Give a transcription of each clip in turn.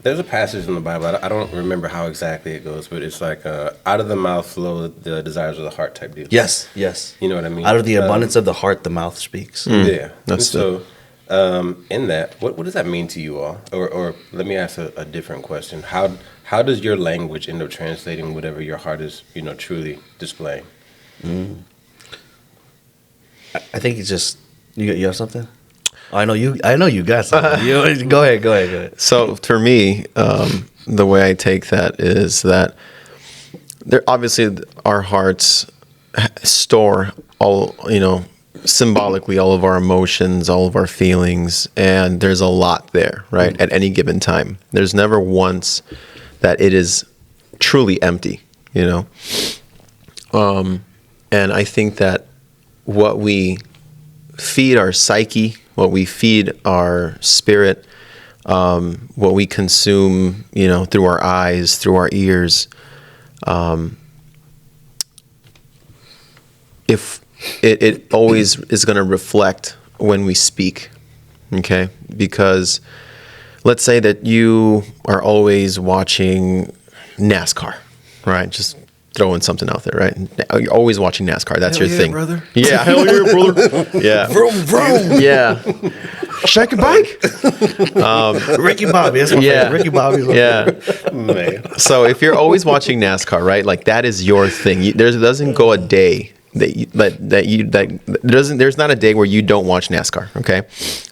There's a passage in the Bible. I don't remember how exactly it goes, but it's like out of the mouth flow the desires of the heart type deal. Yes, yes. You know what I mean? Out of the abundance of the heart, the mouth speaks. Yeah. That's so in that, what does that mean to you all? Or let me ask a different question. How does your language end up translating whatever your heart is, truly displaying? I think it's just you have something. I know you got something. Go ahead. So for me, the way I take that is that there obviously our hearts store all, symbolically all of our emotions, all of our feelings, and there's a lot there, right? At any given time. There's never once that it is truly empty, and I think that what we feed our psyche, what we feed our spirit, what we consume, through our eyes, through our ears, if it always is going to reflect when we speak, okay? Because let's say that you are always watching NASCAR, right? Just throwing something out there, right? You're always watching NASCAR. That's Hell your yeah, thing. brother. Yeah, hell yeah, brother. Yeah. Vroom, vroom. Yeah. Shake your bike. Ricky Bobby. That's my Yeah. favorite. Ricky Bobby's my Yeah. favorite. Man. So if you're always watching NASCAR, right? Like that is your thing. There doesn't go a day there's not a day where you don't watch NASCAR, okay?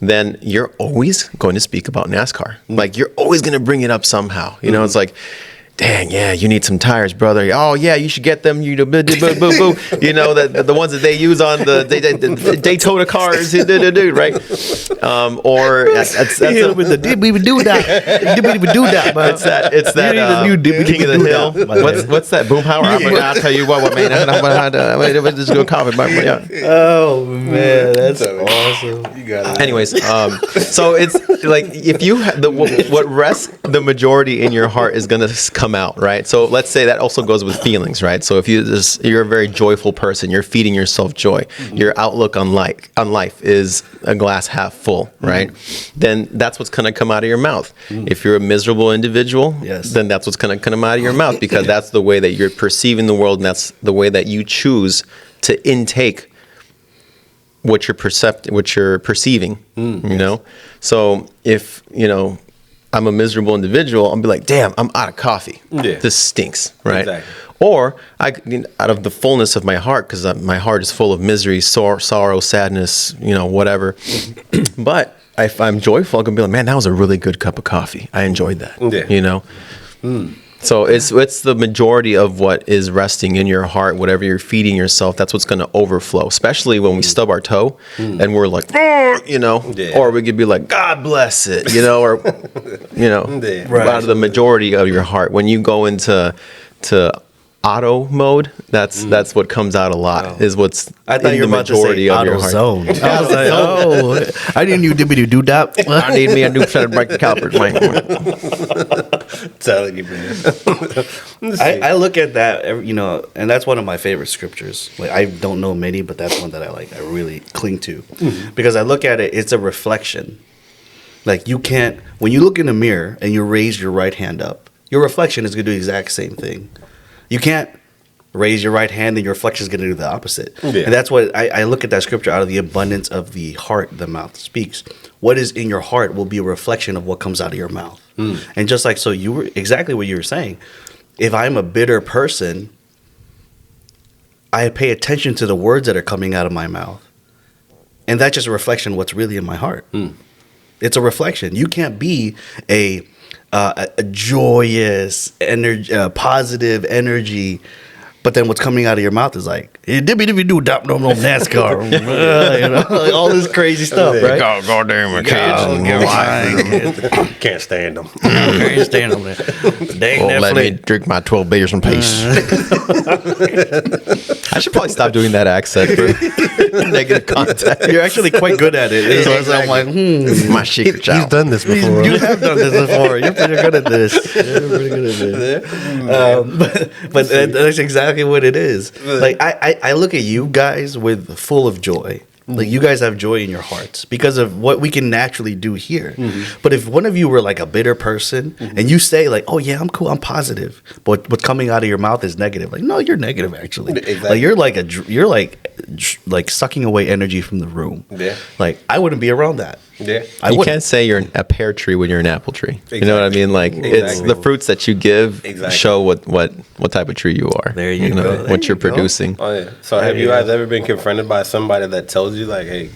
Then you're always going to speak about NASCAR. Like you're always going to bring it up somehow. It's like, dang, yeah, you need some tires, brother. Oh, yeah, you should get them. The ones that they use on the Daytona cars, right? Or we would do that. We do that, man. It's that King of the Hill. What's that? Boomhauer? I'll tell you what, man. I'm just go coffee. Oh man, that's awesome. You got it. Anyways, so it's like if you what rests the majority in your heart is gonna come out, right? So let's say that also goes with feelings, right? So if you're a very joyful person, you're feeding yourself joy. Mm-hmm. Your outlook on life is a glass half full, right? Mm-hmm. Then that's what's gonna come out of your mouth. Mm-hmm. If you're a miserable individual, then that's what's gonna come out of your mouth because that's the way that you're perceiving the world, and that's the way that you choose to intake what you're perceiving, So if, I'm a miserable individual, I'll be like, damn, I'm out of coffee. Yeah. This stinks, right? Exactly. Or out of the fullness of my heart, because my heart is full of misery, sorrow, sadness, whatever. But if I'm joyful, I can be like, man, that was a really good cup of coffee. I enjoyed that, So it's the majority of what is resting in your heart, whatever you're feeding yourself, that's what's going to overflow, especially when we stub our toe and we're like, or we could be like, God bless it, or, out of the majority of your heart. When you go into auto mode, that's what comes out a lot, is what's I thought you were about to say auto zone. I was like, I didn't do that. I need me a new set of brake calipers, man. Telling you, man. I look at that, and that's one of my favorite scriptures. Like I don't know many, but that's one that I like. I really cling to because I look at it. It's a reflection. Like when you look in the mirror and you raise your right hand up, your reflection is going to do the exact same thing. You can't raise your right hand and your reflection is going to do the opposite. Yeah. And that's what I look at that scripture. Out of the abundance of the heart, the mouth speaks. What is in your heart will be a reflection of what comes out of your mouth. And just like, so you were exactly what you were saying. If I'm a bitter person, I pay attention to the words that are coming out of my mouth. And that's just a reflection of what's really in my heart. It's a reflection. You can't be a joyous, positive energy, but then what's coming out of your mouth is like, do dop no NASCAR, like all this crazy stuff, right? God damn it, Can't stand them. Can't stand them. Let me drink my 12 beers and pace. I should probably stop doing that accent for negative context. You're actually quite good at it. Exactly. So I'm like, my secret child. He's done this before. You have done this before. You're pretty good at this. But that's exactly what it is. Like I look at you guys with full of joy. Like you guys have joy in your hearts because of what we can naturally do here. But if one of you were like a bitter person and you say like, "Oh yeah, I'm cool, I'm positive," but what's coming out of your mouth is negative. Like, no, you're negative actually. Exactly. Like you're like sucking away energy from the room. Yeah. Like I wouldn't be around that. Yeah. I You wouldn't. can't say you're a pear tree when you're an apple tree. You know what I Exactly. mean? Like it's Exactly. the fruits that you give Exactly. show what type of tree you are. There you know, go. There what you you're go. producing. Oh yeah. So have you guys ever been confronted by somebody that tells you like, hey,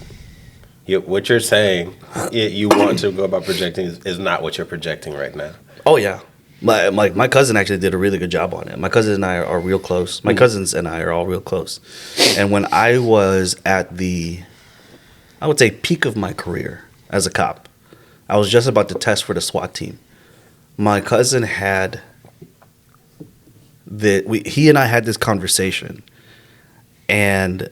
what you're saying, you want to go about projecting is not what you're projecting right now? Oh yeah. My cousin actually did a really good job on it. My cousin and I are real close. My cousins and I are all real close. And when I was at the, I would say, peak of my career as a cop, I was just about to test for the SWAT team. My cousin had he and I had this conversation, and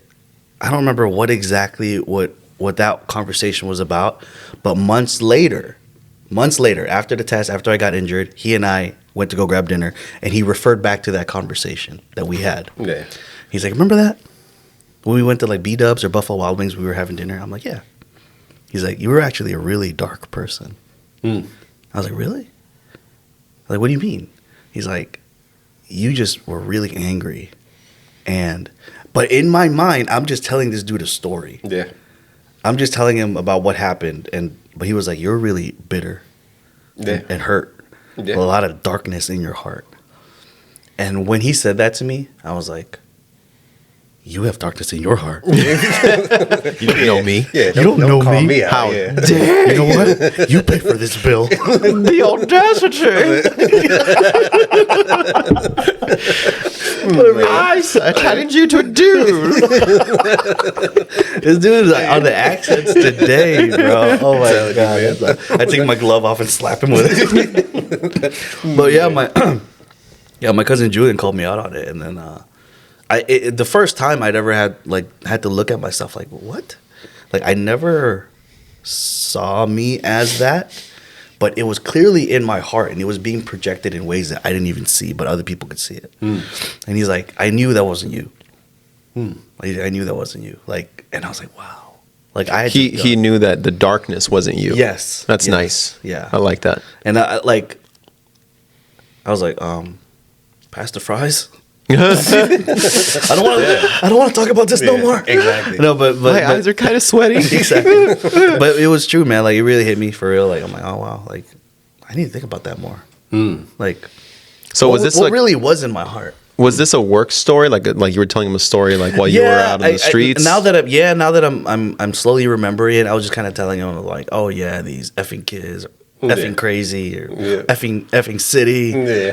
I don't remember what that conversation was about, but months later, after the test, after I got injured, he and I went to go grab dinner, and he referred back to that conversation that we had. Yeah. He's like, "Remember that? When we went to like B-Dubs or Buffalo Wild Wings, we were having dinner?" I'm like, "Yeah." He's like, "You were actually a really dark person." I was like, "Really?" I'm like, "What do you mean?" He's like, "You just were really angry. But in my mind, I'm just telling this dude a story. Yeah. I'm just telling him about what happened. But he was like, you're really bitter Yeah. and hurt. Yeah. A lot of darkness in your heart." And when he said that to me, I was like, you have darkness in your heart. You don't know me. Yeah. You don't know call me. me out. How Yeah. You know what? You pay for this bill. The audacity! I challenge you to a duel. This dude is like on the accents today, bro. Oh my Telling you, god! man. It's like, I take my glove off and slap him with it. But yeah, my cousin Julian called me out on it, and then the first time I'd ever had to look at myself like, what? Like I never saw me as that, but it was clearly in my heart, and it was being projected in ways that I didn't even see, but other people could see it. And he's like, I knew that wasn't you. I knew that wasn't you. Like, and I was like, wow. Like I had He knew that the darkness wasn't you. Yes. That's Yes. nice. Yeah. I like that. and I was like, pass the fries. I don't want to talk about this no Yeah, more. exactly. No, but My eyes are kind of sweaty. exactly. But it was true, man. Like it really hit me for real. Like I'm like, oh wow. Like I need to think about that more. Like So was this what like really was in my heart? was this a work story? Like you were telling him a story like while you were out on the streets? Now that I'm slowly remembering it, I was just kind of telling him like, oh yeah, these effing kids. Effing crazy or effing city,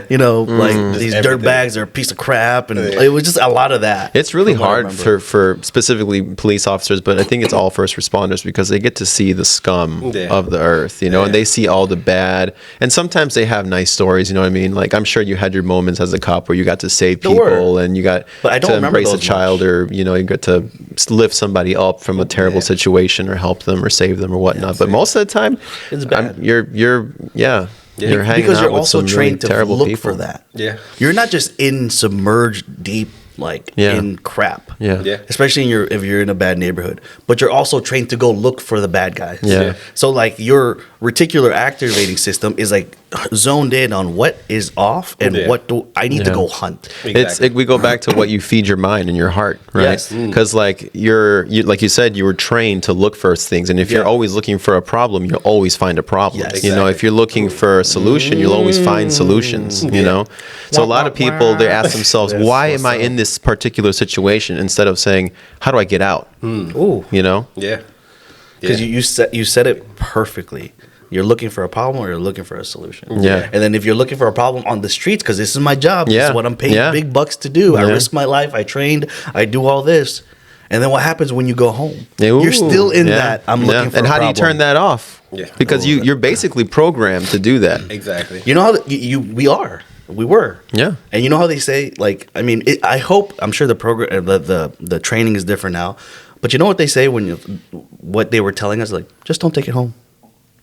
you know, like these everything. dirtbags are a piece of crap, and it was just a lot of that. It's really from what I hard remember. for specifically police officers, but I think it's all first responders because they get to see the scum Yeah. of the earth, you know, and they see all the bad. And sometimes they have nice stories, you know what I mean? Like I'm sure you had your moments as a cop where you got to save There were. people and you got But I don't to remember embrace a those child much. or, you know, you got to lift somebody up from a terrible situation or help them or save them or whatnot. But most of the time, It's bad. you're hanging because out you're with also some really trained to terrible look people. for that. Yeah. You're not just in submerged deep like Yeah. in crap. Yeah. Yeah. Especially if you're in a bad neighborhood. But you're also trained to go look for the bad guys. Yeah. So like your reticular activating system is like zoned in on what is off and Yeah. what do I need to Yeah. go hunt. Exactly. We go back to what you feed your mind and your heart, right? Yes. Because like like you said, you were trained to look for things, and if you're Yeah. always looking for a problem, you'll always find a problem. Yes. You know, if Exactly. you're looking for a solution, you'll always find solutions. You know, so a lot of people they ask themselves, Yes, why what's am I up? in this particular situation? Instead of saying, how do I get out? Ooh. You know, Yeah. Because you said it perfectly. You're looking for a problem or you're looking for a solution. Yeah. And then if you're looking for a problem on the streets, because this is my job, this Yeah. is what I'm paid Yeah. big bucks to do. I Yeah. risk my life. I trained. I do all this. And then what happens when you go home? Ooh, You're still in yeah, that. I'm looking yeah. for And a how do you problem. turn that off? Yeah. Because you're basically programmed to do that. Exactly. You know how we were. Yeah. And you know how they say, like, I mean, I'm sure the program, the training is different now. But you know what they say what they were telling us, like, just don't take it home.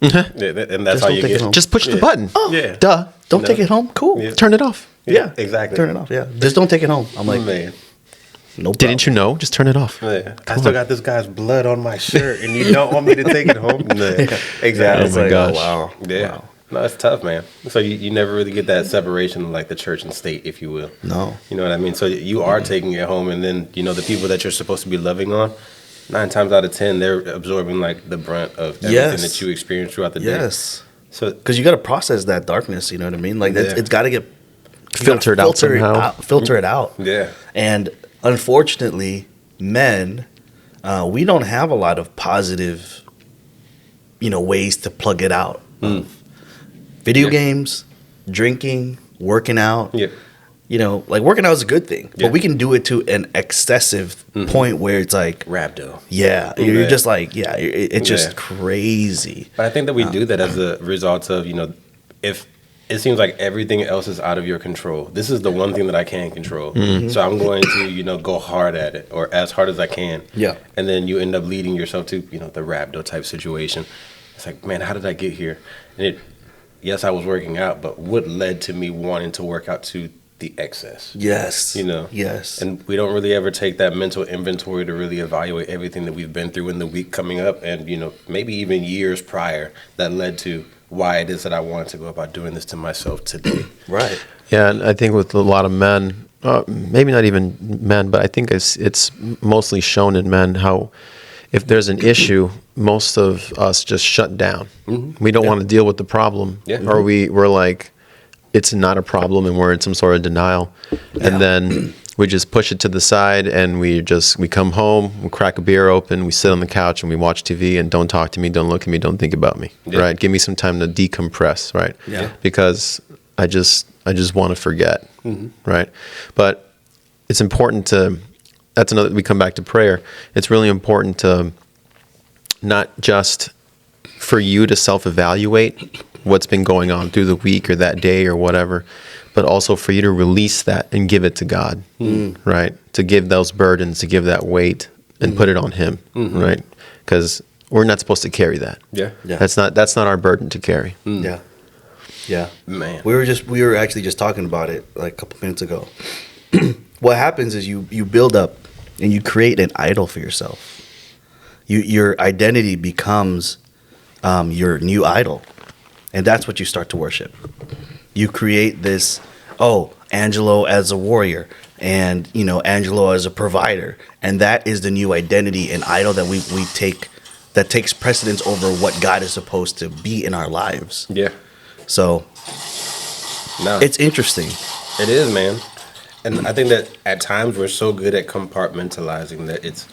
Yeah, and that's Just how don't you take it get. home. Just push the button. Yeah. Duh. Don't take it home. Cool. Yeah. Turn it off. Yeah, exactly. Turn it off. Yeah, just don't take it home. I'm like, Man. No problem. Didn't you know? Just turn it off. Yeah. I still got this guy's blood on my shirt, and you don't want me to take it home? Yeah. Exactly. It's Oh my like, gosh. wow. Yeah. Wow. No, it's tough, man. So you never really get that separation of like the church and state, if you will. No. You know what I mean? So you are taking it home, and then, you know, the people that you're supposed to be loving on, 9 times out of 10, they're absorbing like the brunt of everything Yes. that you experience throughout the day. Yes. So Because you got to process that darkness, you know what I mean? Like, Yeah. it's got to get Filtered out somehow. Filter it out. yeah. And unfortunately, men, we don't have a lot of positive, ways to plug it out. Video Yeah. games, drinking, working out. Yeah. Like working out is a good thing, Yeah. but we can do it to an excessive point where it's like, Rhabdo. yeah, Yeah. you're just like, it's Yeah. just crazy. But I think that we do that as a result of, if it seems like everything else is out of your control, this is the one thing that I can control. So I'm going to, go hard at it, or as hard as I can. Yeah. And then you end up leading yourself to, the rhabdo type situation. It's like, man, how did I get here? And yes, I was working out, but what led to me wanting to work out to the excess? Yes. Yes. And we don't really ever take that mental inventory to really evaluate everything that we've been through in the week coming up, and maybe even years prior that led to why it is that I wanted to go about doing this to myself today. Right. Yeah, and I think with a lot of men, maybe not even men, but I think it's mostly shown in men how if there's an issue, most of us just shut down. We don't want to deal with the problem, Yeah. or we're like, it's not a problem, and we're in some sort of denial, and then we just push it to the side, and we come home, we crack a beer open, we sit on the couch, and we watch TV, and don't talk to me, don't look at me, don't think about me, Yeah. right? Give me some time to decompress, right? Yeah. Because I just want to forget, right? But it's important to. That's another. We come back to prayer. It's really important to not just for you to self-evaluate what's been going on through the week or that day or whatever, but also for you to release that and give it to God, right? To give those burdens, to give that weight and put it on Him, right? Because we're not supposed to carry that. Yeah. Yeah. That's not our burden to carry. Yeah. Yeah. Man. We were actually just talking about it like a couple minutes ago. What happens is you build up and you create an idol for yourself. Your identity becomes your new idol. And that's what you start to worship. You create this, Angelo as a warrior, and Angelo as a provider. And that is the new identity and idol that we take, that takes precedence over what God is supposed to be in our lives. Yeah. So No. it's interesting. It is, man. And I think that at times we're so good at compartmentalizing that it's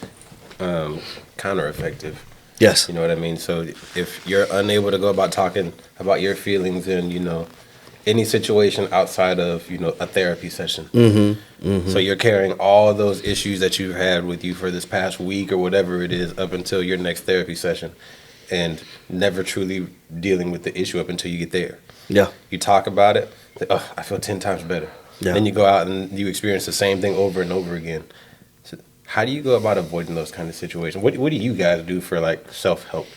counter-effective. Yes. You know what I mean? So if you're unable to go about talking about your feelings in, any situation outside of, a therapy session. So you're carrying all those issues that you've had with you for this past week or whatever it is up until your next therapy session, and never truly dealing with the issue up until you get there. Yeah. You talk about it, say, I feel 10 times better. Yeah. Then you go out and you experience the same thing over and over again. So how do you go about avoiding those kind of situations? What do you guys do for like self-help?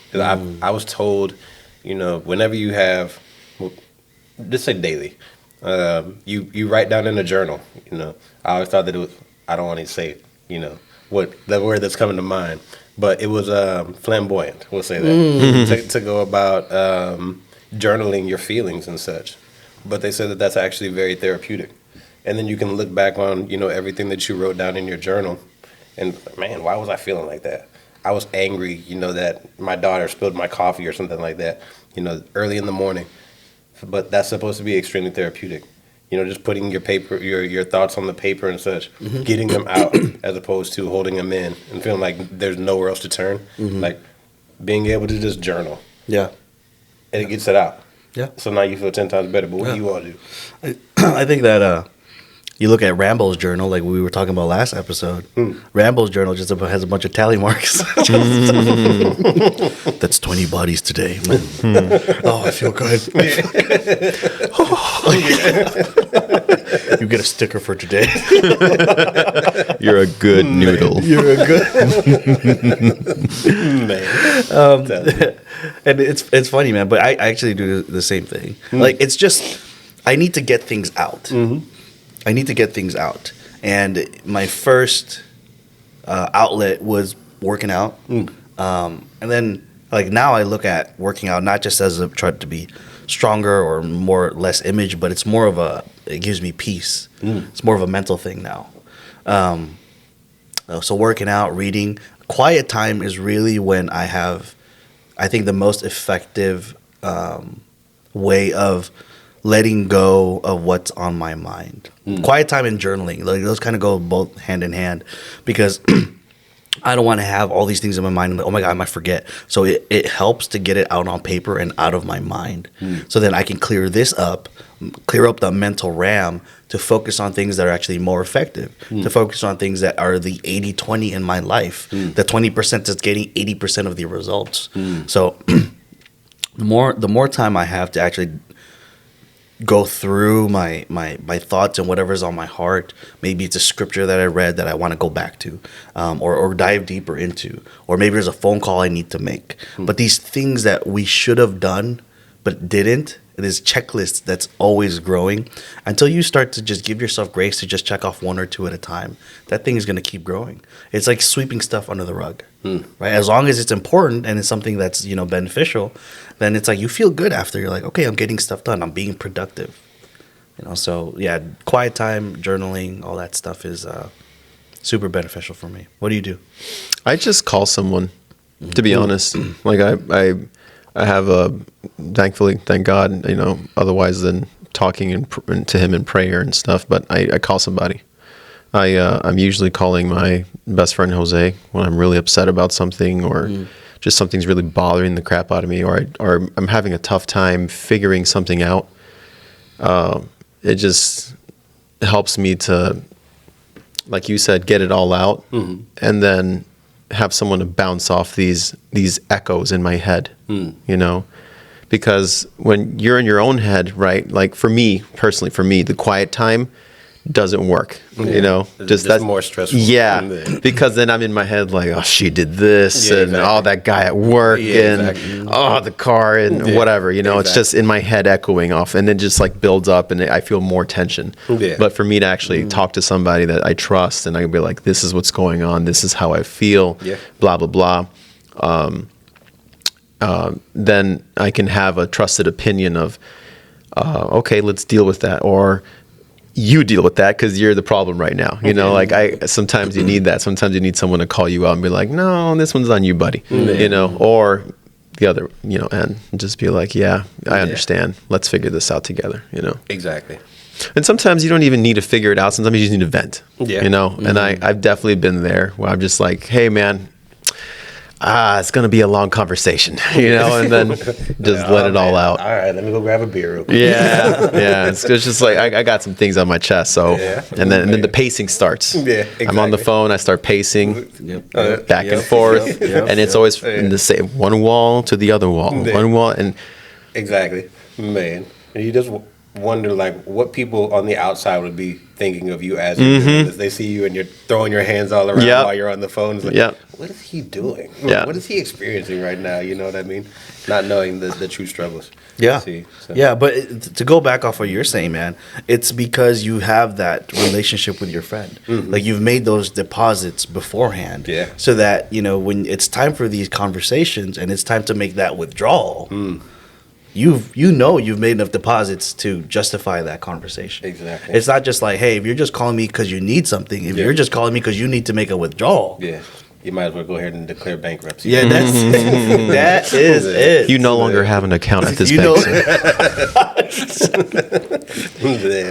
Because I was told, whenever you have, just say daily, you write down in a journal. I always thought that it was, I don't want to say, what the word that's coming to mind, but it was flamboyant. We'll say that to go about journaling your feelings and such. But they said that that's actually very therapeutic. And then you can look back on, everything that you wrote down in your journal. And, man, why was I feeling like that? I was angry, that my daughter spilled my coffee or something like that, early in the morning. But that's supposed to be extremely therapeutic. Just putting your paper, your thoughts on the paper and such, getting them out as opposed to holding them in and feeling like there's nowhere else to turn. Like being able to just journal. Yeah. And it gets it out. Yeah. So now you feel 10 times better. But what do you all do? I think that you look at Rambo's journal, like we were talking about last episode. Rambo's journal just has a bunch of tally marks. That's 20 bodies today. Oh, I feel good. You get a sticker for today. You're a good noodle. You're a good. Man. And it's funny, man. But I actually do the same thing. Like it's just I need to get things out. I need to get things out. and my first outlet was working out. And then like now I look at working out not just as a try to be stronger or more less image, but it's more of it gives me peace. It's more of a mental thing now. So working out, reading, quiet time is really when I think the most effective way of letting go of what's on my mind. Quiet time and journaling, like those kind of go both hand in hand, because I don't want to have all these things in my mind. And like, oh my God, I might forget. So it helps to get it out on paper and out of my mind. So then I can clear up the mental RAM to focus on things that are actually more effective, to focus on things that are the 80-20 in my life, the 20% that's getting 80% of the results. So the more time I have to actually go through my thoughts and whatever's on my heart. Maybe it's a scripture that I read that I want to go back to, or dive deeper into, or maybe there's a phone call I need to make. But these things that we should have done but didn't, it is checklists that's always growing until you start to just give yourself grace to just check off one or two at a time. That thing is going to keep growing. It's like sweeping stuff under the rug, right? As long as it's important and it's something that's, beneficial, then it's like you feel good after. You're like, okay, I'm getting stuff done. I'm being productive. So yeah, quiet time, journaling, all that stuff is super beneficial for me. What do you do? I just call someone, to be honest. Like I have thankfully, thank God, otherwise than talking to him in prayer and stuff. But I call somebody. I'm usually calling my best friend Jose when I'm really upset about something, or just something's really bothering the crap out of me, or I'm having a tough time figuring something out. It just helps me to, like you said, get it all out, and then have someone to bounce off these echoes in my head, because when you're in your own head, right? Like for me personally, the quiet time doesn't work, just that's more stressful. Yeah, because then I'm in my head like, oh, she did this, and that guy at work, and the car, and whatever, it's just in my head echoing off, and then just like builds up, and I feel more tension. But for me to actually talk to somebody that I trust, and I can be like, this is what's going on, this is how I feel, blah blah blah, then I can have a trusted opinion of, okay, let's deal with that, or you deal with that because you're the problem right now. Like sometimes you need that. Sometimes you need someone to call you out and be like, no, this one's on you, buddy. Or the other, and just be like, yeah, I understand. Let's figure this out together, Exactly. And sometimes you don't even need to figure it out. Sometimes you just need to vent, and I've definitely been there where I'm just like, hey man, it's going to be a long conversation, and then just let it all out. All right, let me go grab a beer real quick. Yeah. It's just like, I got some things on my chest. So, and then the pacing starts. Yeah, exactly. I'm on the phone, I start pacing back and forth. And it's always in the same, one wall to the other wall, one wall. And exactly, man. And you just wonder like what people on the outside would be thinking of you as you're doing this. They see you and you're throwing your hands all around while you're on the phone. It's like, what is he doing? What is he experiencing right now? You know what I mean? Not knowing the true struggles. Yeah. See, so. Yeah, but to go back off what you're saying, man, it's because you have that relationship with your friend. Like you've made those deposits beforehand. Yeah. So that, when it's time for these conversations and it's time to make that withdrawal, you've made enough deposits to justify that conversation. Exactly. It's not just like, hey, if you're just calling me because you need something, if you're just calling me because you need to make a withdrawal. Yeah. You might as well go ahead and declare bankruptcy. Yeah, that is it. You no longer have an account at this bank.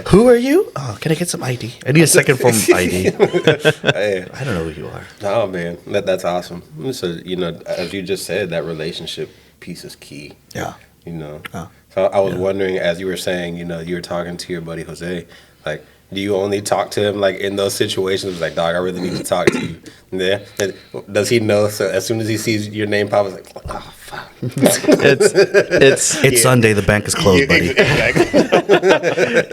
Who are you? Oh, can I get some ID? I need a second form of ID. Hey. I don't know who you are. Oh man, that's awesome. So as you just said, that relationship piece is key. Yeah. So I was wondering, as you were saying, you were talking to your buddy Jose, like, do you only talk to him like in those situations? Like, dog, I really need to talk to you. Yeah. And does he know? So as soon as he sees your name pop, it's like, oh fuck. It's Sunday. The bank is closed, buddy.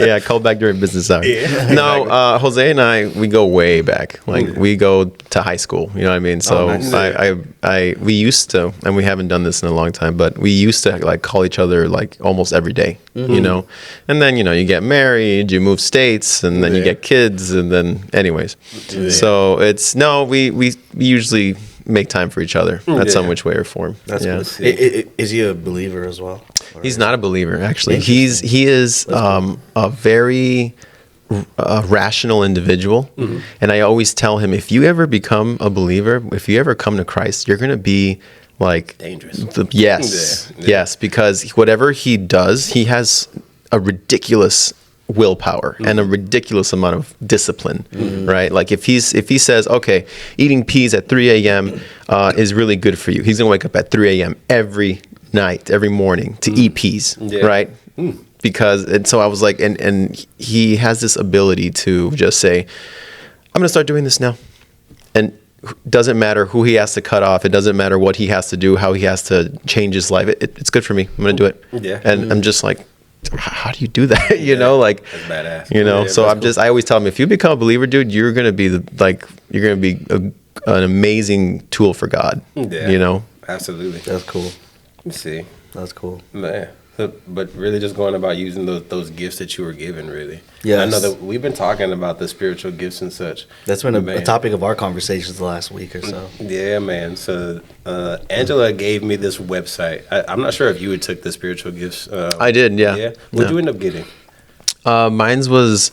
Yeah, call back during business hours. Yeah, No, Jose and I, we go way back. Like we go to high school. You know what I mean? So nice. we used to, and we haven't done this in a long time, but we used to like call each other like almost every day. You know, and then you get married, you move states, and then you Yeah. get kids, and then anyways. So we usually make time for each other at some Yeah. which way or form. That's yeah. cool. Is he a believer as well? Or- He's not a believer, actually. He is a very rational individual, and I always tell him, if you ever become a believer, if you ever come to Christ, you're going to be like Dangerous. Yes, Yeah. yes, because whatever he does, he has a ridiculous willpower and a ridiculous amount of discipline, right? Like if he says, okay, eating peas at 3 a.m. Is really good for you, he's gonna wake up at 3 a.m. every night, every morning to eat peas, Yeah. right? Because, and so I was like, and he has this ability to just say, I'm gonna start doing this now, and doesn't matter who he has to cut off, it doesn't matter what he has to do, how he has to change his life, it's good for me, I'm gonna do it. Yeah. And I'm just like, how do you do that? You know, like, That's badass. so that's I'm just, I always tell him, if you become a believer, dude, you're going to be an amazing tool for God, Yeah. you know? Absolutely. That's cool. Let me see. That's cool. Man. But really just going about using those gifts that you were given, really. Yes. I know that we've been talking about the spiritual gifts and such. That's been a Man. topic of our conversations the last week or so. Yeah, man. So Angela gave me this website. I'm not sure if you had took the spiritual gifts. I did, yeah. Yeah. What'd Yeah. you end up getting? Mine's was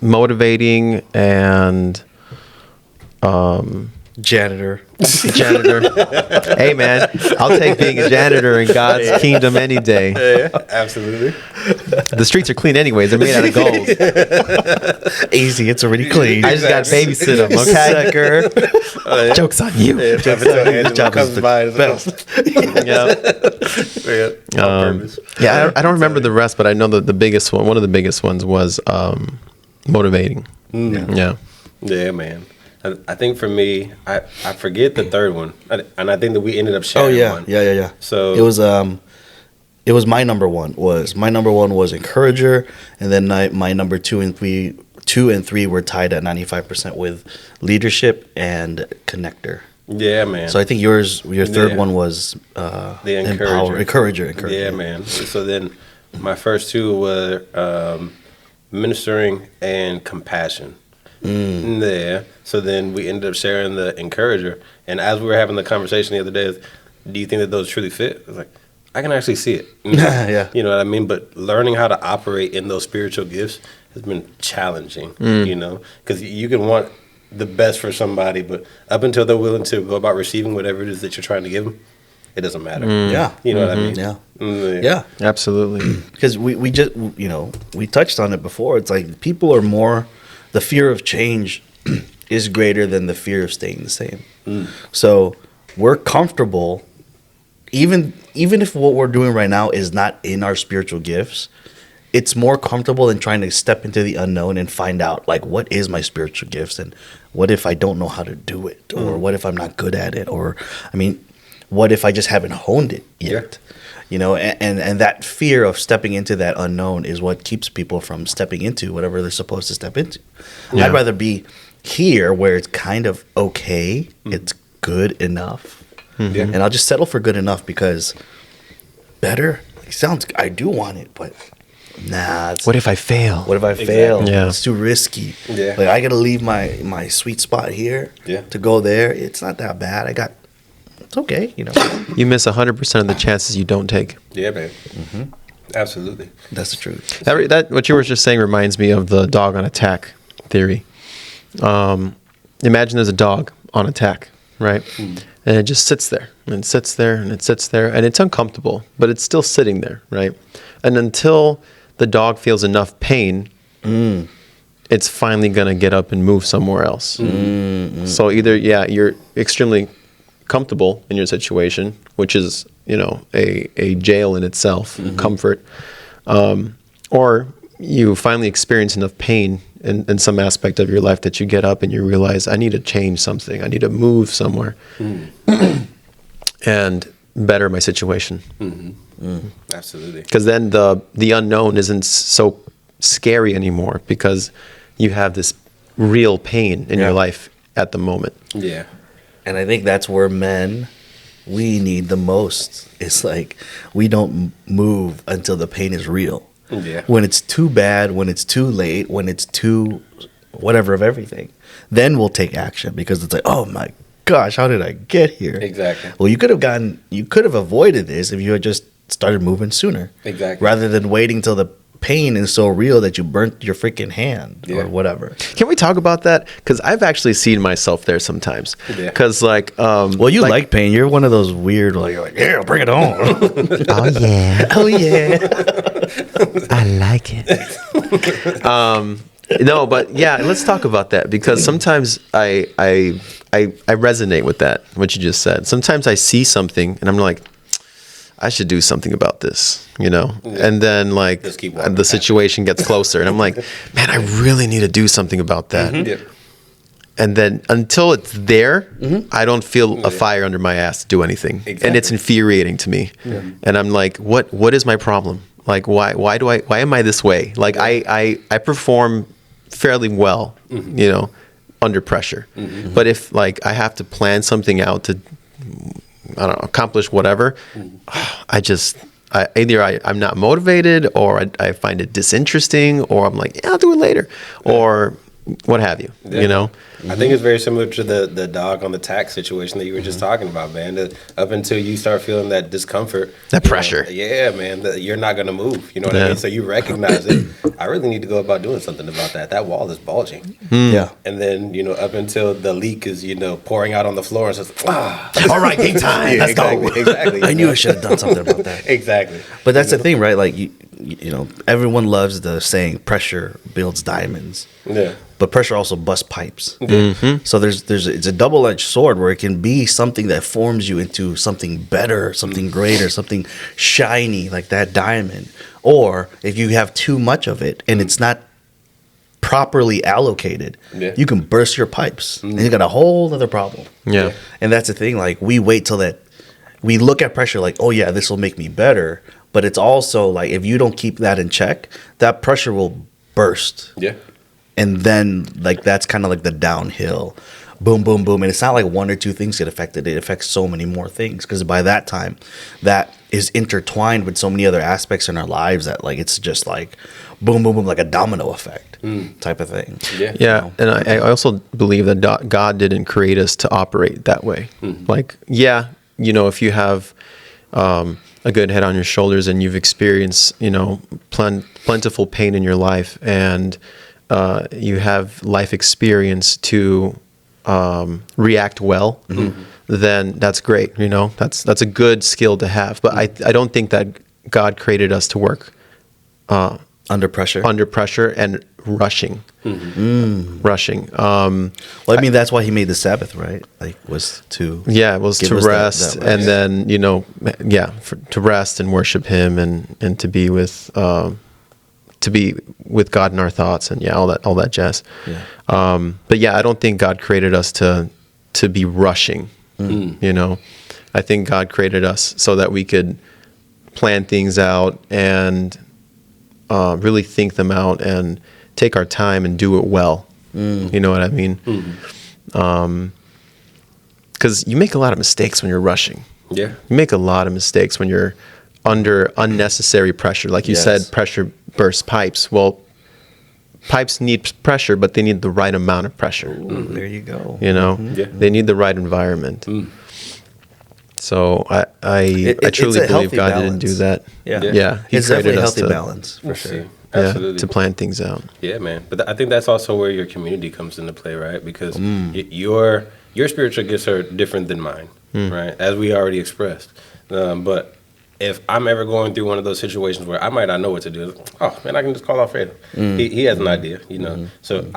motivating and Janitor. janitor. Hey, man, I'll take being a janitor in God's kingdom any day. Yeah, absolutely. The streets are clean anyways. They're made out of gold. Easy. It's already clean. I just got to babysit them, okay? Sucker. Joke's on you. Yeah, Angela job is comes the by as well. Yeah. Yeah, on purpose. Yeah, I don't remember the rest, but I know that the biggest one of the biggest ones was motivating. Yeah. Yeah, man. I think for me, I forget the third one, and I think that we ended up sharing one. Yeah. So it was my number one was encourager, and then my number two and three were tied at 95% with leadership and connector. Yeah, man. So I think your third Yeah. one was The encourager. Yeah, man. So then my first two were ministering and compassion. Yeah. So then we ended up sharing the encourager. And as we were having the conversation the other day, do you think that those truly fit? I was like, I can actually see it. Yeah. You know what I mean? But learning how to operate in those spiritual gifts has been challenging, you know, because you can want the best for somebody, but up until they're willing to go about receiving whatever it is that you're trying to give them, it doesn't matter. Yeah. You know what I mean? Yeah. Yeah. Absolutely. Because we just, we touched on it before. It's like people are more, the fear of change is greater than the fear of staying the same. So we're comfortable, even if what we're doing right now is not in our spiritual gifts, it's more comfortable than trying to step into the unknown and find out, like, what is my spiritual gifts, and what if I don't know how to do it, or what if I'm not good at it, or, I mean, what if I just haven't honed it yet? You know, and that fear of stepping into that unknown is what keeps people from stepping into whatever they're supposed to step into. Yeah. I'd rather be here where it's kind of okay, it's good enough, Yeah. and I'll just settle for good enough, because better, it sounds, I do want it, but nah. It's, What if I fail? what if I fail? Yeah. It's too risky. Yeah. Like, I gotta leave my sweet spot here Yeah. to go there. It's not that bad. It's okay, you know. You miss 100% of the chances you don't take. Yeah, man. Absolutely. That's the truth. That what you were just saying reminds me of the dog on attack theory. Imagine there's a dog on attack, right? And it just sits there and it sits there and it sits there and it's uncomfortable, but it's still sitting there, right? And until the dog feels enough pain, it's finally gonna get up and move somewhere else. So either you're extremely comfortable in your situation, which is a jail in itself, comfort, or you finally experience enough pain in some aspect of your life that you get up and you realize, I need to change something, I need to move somewhere. And better my situation. Absolutely. Because then the unknown isn't so scary anymore because you have this real pain in Yeah. your life at the moment. Yeah. And I think that's where men, we need the most. It's like we don't move until the pain is real. Yeah. When it's too bad, when it's too late, when it's too whatever of everything, then we'll take action because it's like, oh my gosh, how did I get here? Exactly. Well, you could have avoided this if you had just started moving sooner. Exactly. Rather than waiting till the pain is so real that you burnt your freaking hand Yeah. or whatever. Can we talk about that? Because I've actually seen myself there sometimes. Yeah. Because like, Well, you like pain. You're one of those weird, like, you're like, yeah, bring it on. oh yeah, Oh yeah. I like it. No, but yeah, let's talk about that because sometimes I resonate with that what you just said. Sometimes I see something and I'm like, I should do something about this, you know. Yeah. And then like Just keep walking the past situation gets closer, and I'm like, man, I really need to do something about that. Yeah. And then until it's there, I don't feel a fire under my ass to do anything, and Exactly. it's infuriating to me. And I'm like, what is my problem? Like, why am I this way? Like, I perform fairly well, you know, under pressure. But if like I have to plan something out to, I don't know, accomplish whatever, I'm not motivated, or I find it disinteresting, or I'm like, yeah, I'll do it later, or what have you, you know? I think it's very similar to the dog on the tax situation that you were just talking about, man. Up until you start feeling that discomfort, That you know, pressure. yeah, man, you're not gonna move. You know what I Yeah. mean? So you recognize it. I really need to go about doing something about that. That wall is bulging. Yeah. And then, you know, up until the leak is, you know, pouring out on the floor, and says, All right, game time. yeah, Let's go. exactly. I knew I should have done something about that. Exactly. But that's the thing, right? Like you know, everyone loves the saying pressure builds diamonds. Yeah. But pressure also busts pipes. So it's a double-edged sword where it can be something that forms you into something better, something greater, something shiny like that diamond. Or if you have too much of it and it's not properly allocated, Yeah. you can burst your pipes and you got a whole other problem. Yeah. And that's the thing, like we wait till that we look at pressure like, oh yeah, this will make me better. But it's also like if you don't keep that in check, that pressure will burst. Yeah. And then like that's kind of like the downhill. Boom, boom, boom. And it's not like one or two things get affected. It affects so many more things. Because by that time, that is intertwined with so many other aspects in our lives that like it's just like boom, boom, boom, like a domino effect type of thing. Yeah. Yeah, and I also believe that God didn't create us to operate that way. Like, yeah, you know, if you have a good head on your shoulders and you've experienced, you know, plentiful pain in your life, and you have life experience to react well, then that's great. You know, that's a good skill to have. But I don't think that God created us to work Under pressure. under pressure and rushing. Rushing. Well, I mean, that's why he made the Sabbath, right? Like, was to Yeah, it was give to us that rest, rest. and then, you know, to rest and worship Him, and to be with God in our thoughts, and all that jazz. Yeah. But yeah, I don't think God created us to be rushing. You know, I think God created us so that we could plan things out and really think them out and take our time and do it well. You know what I mean? Because you make a lot of mistakes when you're rushing. Yeah. You make a lot of mistakes when you're under unnecessary pressure. Like you Yes. said, pressure bursts pipes. Well, pipes need pressure, but they need the right amount of pressure. Ooh, there you go. You know, Yeah. they need the right environment. So I It's truly a believe healthy God balance. didn't do that. Yeah. Yeah. He It's definitely created a us healthy to, balance for sure. See. Absolutely. to plan things out. Yeah, man. But I think that's also where your community comes into play, right? Because your spiritual gifts are different than mine, right? As we already expressed. But if I'm ever going through one of those situations where I might not know what to do, oh man, I can just call Alfredo. He has an idea, you know. So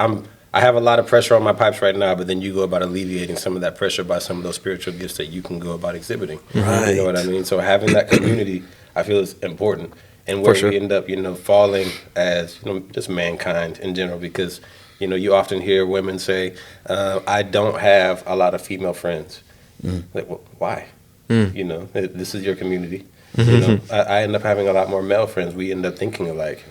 I have a lot of pressure on my pipes right now, but then you go about alleviating some of that pressure by some of those spiritual gifts that you can go about exhibiting. Right. You know what I mean? So having that community, I feel, is important. And where sure. we end up, you know, falling as, you know, just mankind in general, because, you know, you often hear women say, I don't have a lot of female friends. Like, well, why? You know, this is your community. You know, I end up having a lot more male friends. We end up thinking alike.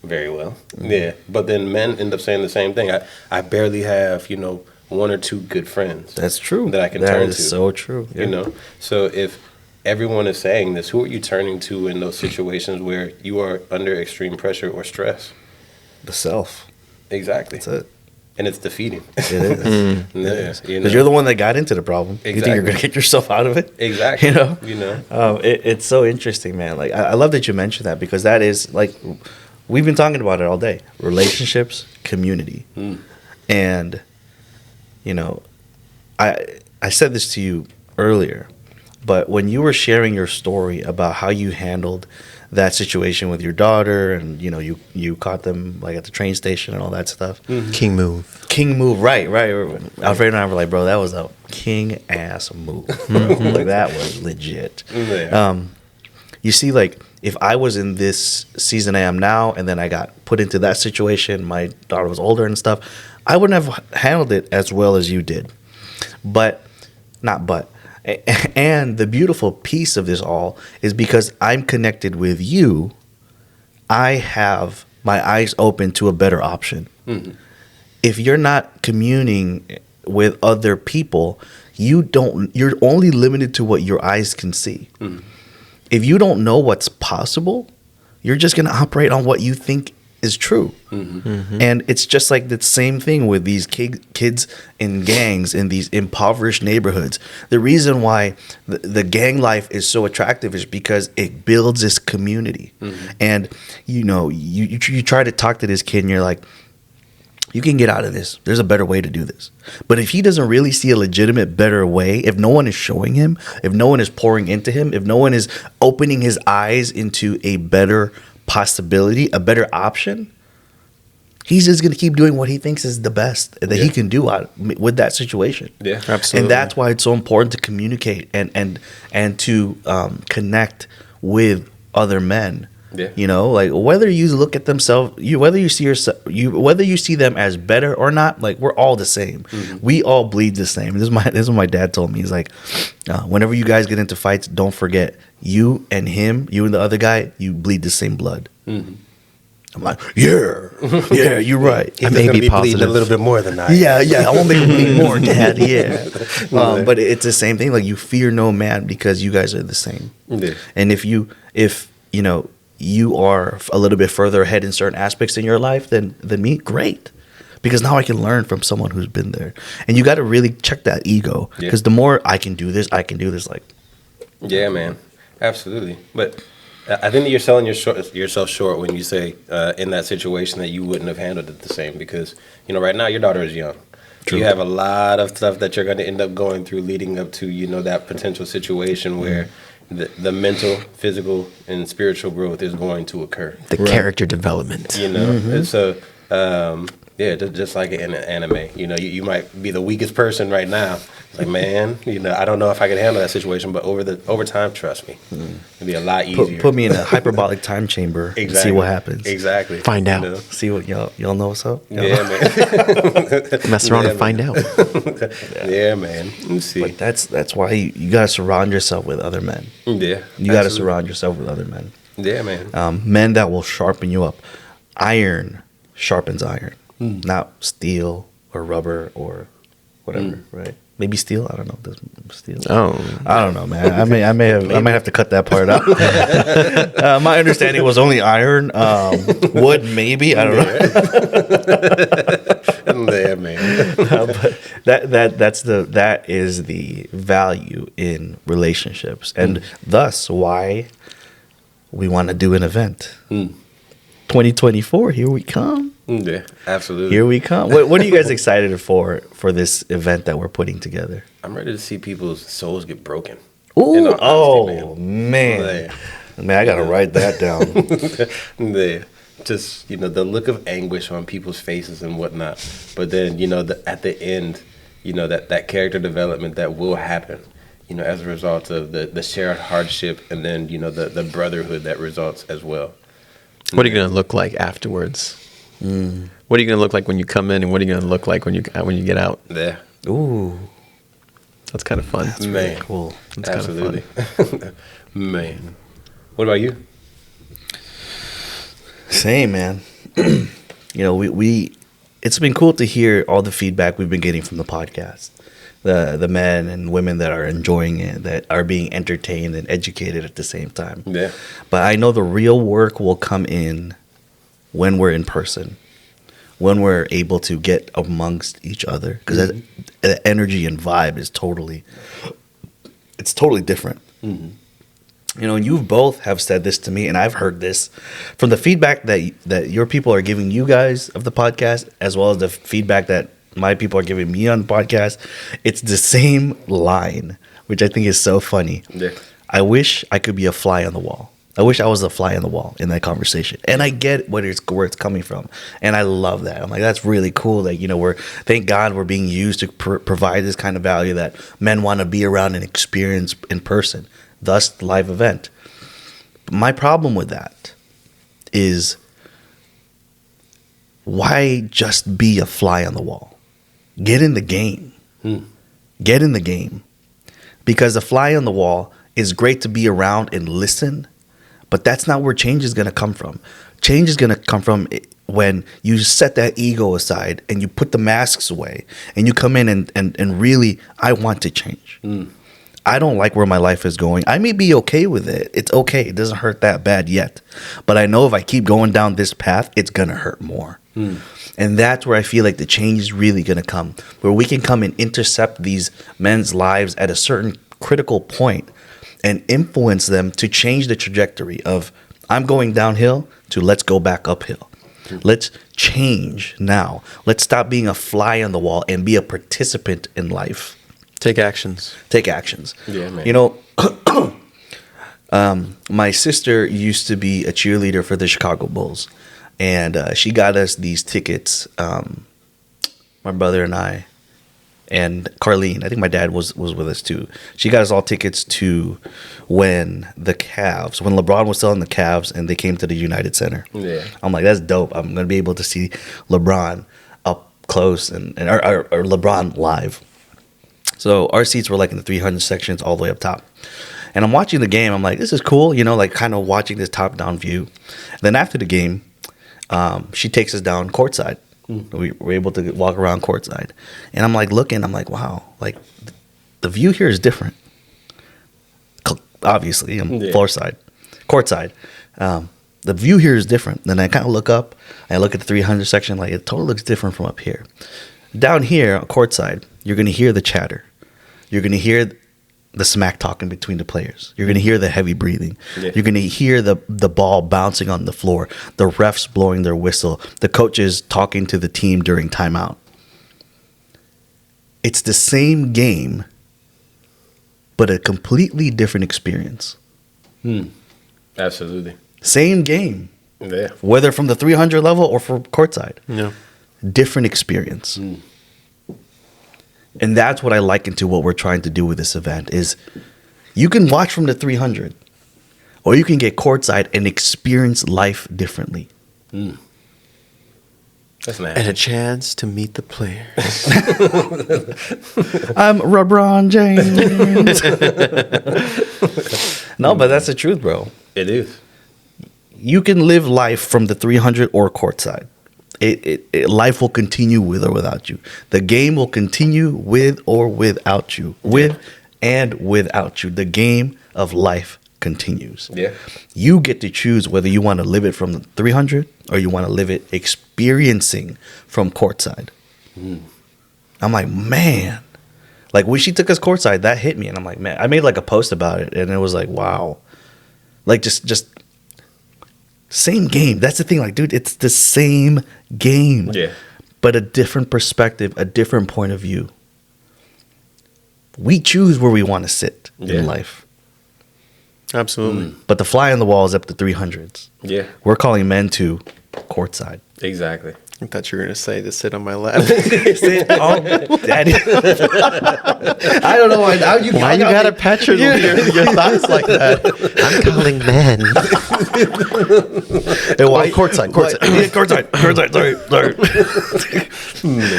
Very well. Yeah. But then men end up saying the same thing. I barely have, you know, one or two good friends. That's true. That I can That turn is to. so true. You know? So if everyone is saying this, who are you turning to in those situations where you are under extreme pressure or stress? The self. Exactly. That's it. And it's defeating. It is. Yeah, you know? Because you're the one that got into the problem. You think you're Exactly. going to get yourself out of it? Exactly. You know? You know? It's so interesting, man. Like, I love that you mentioned that because that is, like, we've been talking about it all day. Relationships, community. And, you know, I said this to you earlier, but when you were sharing your story about how you handled that situation with your daughter and, you know, you caught them, like, at the train station and all that stuff. King move. King move, right. Alfredo and I were like, bro, that was a king ass move, bro. Like, that was legit. Yeah. You see, like, if I was in this season I am now, and then I got put into that situation, my daughter was older and stuff, I wouldn't have handled it as well as you did. And the beautiful piece of this all is because I'm connected with you, I have my eyes open to a better option. If you're not communing with other people, you're only limited to what your eyes can see. If you don't know what's possible, you're just going to operate on what you think is true. And it's just like the same thing with these kids in gangs in these impoverished neighborhoods. The reason why the gang life is so attractive is because it builds this community. And, you know, you try to talk to this kid and you're like, you can get out of this. There's a better way to do this. But if he doesn't really see a legitimate better way, if no one is showing him, if no one is pouring into him, if no one is opening his eyes into a better possibility, a better option, he's just going to keep doing what he thinks is the best that he can do with that situation. Yeah, absolutely. And that's why it's so important to communicate and to connect with other men. Yeah. You know, like whether you look at themselves, whether you see them as better or not, like we're all the same. We all bleed the same. This is what my dad told me. He's like, whenever you guys get into fights, don't forget you and him, you and the other guy, you bleed the same blood. I'm like, yeah, you're right. I may be bleeding positive. a little bit more than I. Yeah, I won't make him bleed more, Dad. Yeah, but it's the same thing. Like you fear no man because you guys are the same. Yeah. And if you know you are a little bit further ahead in certain aspects in your life than me, great. Because now I can learn from someone who's been there. And you got to really check that ego. Because the more I can do this, like. Yeah, man. Absolutely. But I think that you're selling yourself short when you say in that situation that you wouldn't have handled it the same. Because, you know, right now your daughter is young. True. You have a lot of stuff that you're going to end up going through leading up to, you know, that potential situation where the mental, physical, and spiritual growth is going to occur. The character development. You know, and so just like in an anime, you know, you might be the weakest person right now. It's like, man, you know, I don't know if I can handle that situation, but over time, trust me, it'll be a lot easier. Put me in a hyperbolic time chamber and see what happens. Exactly. Find out. You know? See what y'all know what's up. Yeah, man. Mess around and find out. Yeah, man. Let's see. But that's why you gotta surround yourself with other men. Yeah. You gotta surround yourself with other men. Yeah, man. Men that will sharpen you up. Iron sharpens iron, not steel or rubber or whatever, right? Maybe steel. I don't know. Does steel? Oh, I don't know, man. I may have to cut that part out. My understanding was only iron. Wood, maybe. I don't know. Yeah, man. But that is the value in relationships, and thus why we want to do an event. 2024, here we come. Yeah, absolutely. Here we come. What are you guys excited for this event that we're putting together? I'm ready to see people's souls get broken. Ooh, In all honesty, man. Man, I gotta write that down. Yeah. Just, you know, the look of anguish on people's faces and whatnot. But then, you know, at the end, you know, that character development that will happen, you know, as a result of the shared hardship and then, you know, the brotherhood that results as well. what are you going to look like afterwards? What are you going to look like when you come in, and what are you going to look like when you get out? Yeah. Ooh, That's kind of fun. That's Man. really cool. That's kind of Absolutely. Man. What about you? Same, man. You know, we it's been cool to hear all the feedback we've been getting from the podcast. The men and women that are enjoying it, that are being entertained and educated at the same time. Yeah. But I know the real work will come in when we're in person, when we're able to get amongst each other, because the energy and vibe is totally different. You know, you both have said this to me, and I've heard this from the feedback that your people are giving you guys of the podcast, as well as the feedback that my people are giving me on the podcast. It's the same line, which I think is so funny. Yeah. I wish I could be a fly on the wall. I wish I was a fly on the wall in that conversation. And I get where it's coming from. And I love that. I'm like, that's really cool that, you know, thank God we're being used to provide this kind of value that men want to be around and experience in person, thus the live event. But my problem with that is, why just be a fly on the wall? Get in the game. Get in the game. Because a fly on the wall is great to be around and listen, but that's not where change is going to come from. Change is going to come from when you set that ego aside and you put the masks away and you come in and really, I want to change. I don't like where my life is going. I may be okay with it. It's okay. It doesn't hurt that bad yet. But I know if I keep going down this path, it's going to hurt more. And that's where I feel like the change is really going to come, where we can come and intercept these men's lives at a certain critical point and influence them to change the trajectory of, I'm going downhill to let's go back uphill. Let's change now. Let's stop being a fly on the wall and be a participant in life. Take actions. Take actions. Yeah, man. You know, my sister used to be a cheerleader for the Chicago Bulls, and she got us these tickets. My brother and I, and Carlene. I think my dad was with us too. She got us all tickets to when LeBron was still in the Cavs, and they came to the United Center. Yeah. I'm like, that's dope. I'm gonna be able to see LeBron up close or LeBron live. So our seats were like in the 300 sections all the way up top. And I'm watching the game. I'm like, this is cool, you know, like kind of watching this top-down view. Then after the game, she takes us down courtside. We were able to walk around courtside. And I'm like looking, I'm like, wow, like the view here is different. Obviously, I'm floor side, courtside. The view here is different. Then I kind of look up, I look at the 300 section, like it totally looks different from up here. Down here, courtside, you're going to hear the chatter. You're going to hear the smack talking between the players. You're going to hear the heavy breathing. Yeah. You're going to hear the ball bouncing on the floor, the refs blowing their whistle, the coaches talking to the team during timeout. It's the same game, but a completely different experience. Absolutely. Same game, Yeah. whether from the 300 level or from courtside. Yeah. Different experience. And that's what I liken to what we're trying to do with this event is you can watch from the 300 or you can get courtside and experience life differently. That's nice. And a chance to meet the players. I'm LeBron James. No, but that's the truth, bro. It is. You can live life from the 300 or courtside. Life will continue with or without you. The game will continue with or without you. With and without you. The game of life continues. Yeah. You get to choose whether you want to live it from the 300 or you want to live it experiencing from courtside. I'm like, man. Like when she took us courtside, that hit me. And I'm like, man, I made like a post about it. And it was like, wow. Like just same game. That's the thing. Like, dude, it's the same game. Yeah. But a different perspective, a different point of view. We choose where we want to sit in life. Absolutely. But the fly on the wall is up to 300s. Yeah. We're calling men to courtside. Exactly. I thought you were gonna say to sit on my lap. Oh, daddy. I don't know why. Why you gotta pat your thighs like that? I'm calling men. Courtside. Sorry.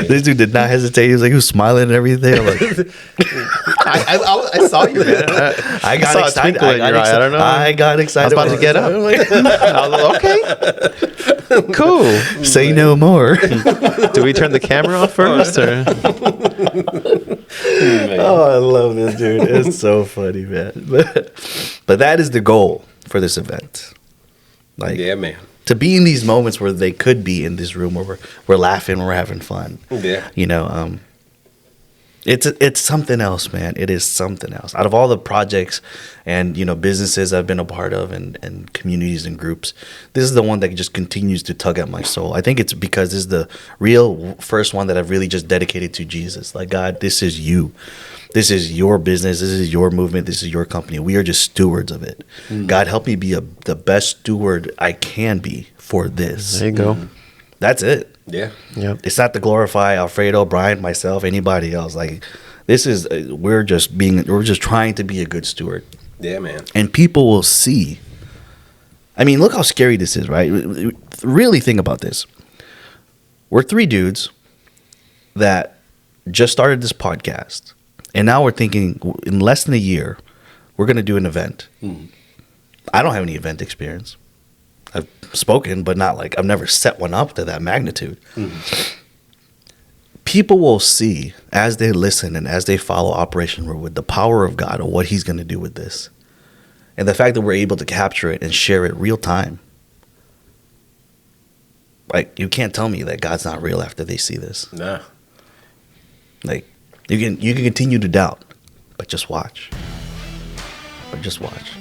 This dude did not hesitate. He was like, he was smiling and everything. I'm like, I saw you, man. I got saw a excited. twinkle in your eye. I don't know. I got excited. I was about to get up. I was like, okay, cool. Say no more. Do we turn the camera off first? Or? Oh, I love this dude. It's so funny, man. But that is the goal for this event. Like, Yeah, man. to be in these moments where they could be in this room where we're laughing, we're having fun. Yeah. You know, it's something else, man. It is something else. Out of all the projects and, you know, businesses I've been a part of and communities and groups, this is the one that just continues to tug at my soul. I think it's because this is the real first one that I've really just dedicated to Jesus. Like, God, this is you. This is your business. This is your movement. This is your company. We are just stewards of it. God, help me be the best steward I can be for this. There you go. That's it. Yeah. Yep. It's not to glorify Alfredo, Brian, myself, anybody else. Like, this is we're just trying to be a good steward, Yeah, man. and people will see. I mean, look how scary this is, right? Really think about this. We're three dudes that just started this podcast, and now we're thinking in less than a year we're going to do an event. I don't have any event experience. I've spoken, but not like I've never set one up to that magnitude. People will see as they listen and as they follow Operation Redwood the power of God and what He's going to do with this, and the fact that we're able to capture it and share it real time. Like, you can't tell me that God's not real after they see this. Nah. Like, you can continue to doubt, but just watch. But just watch.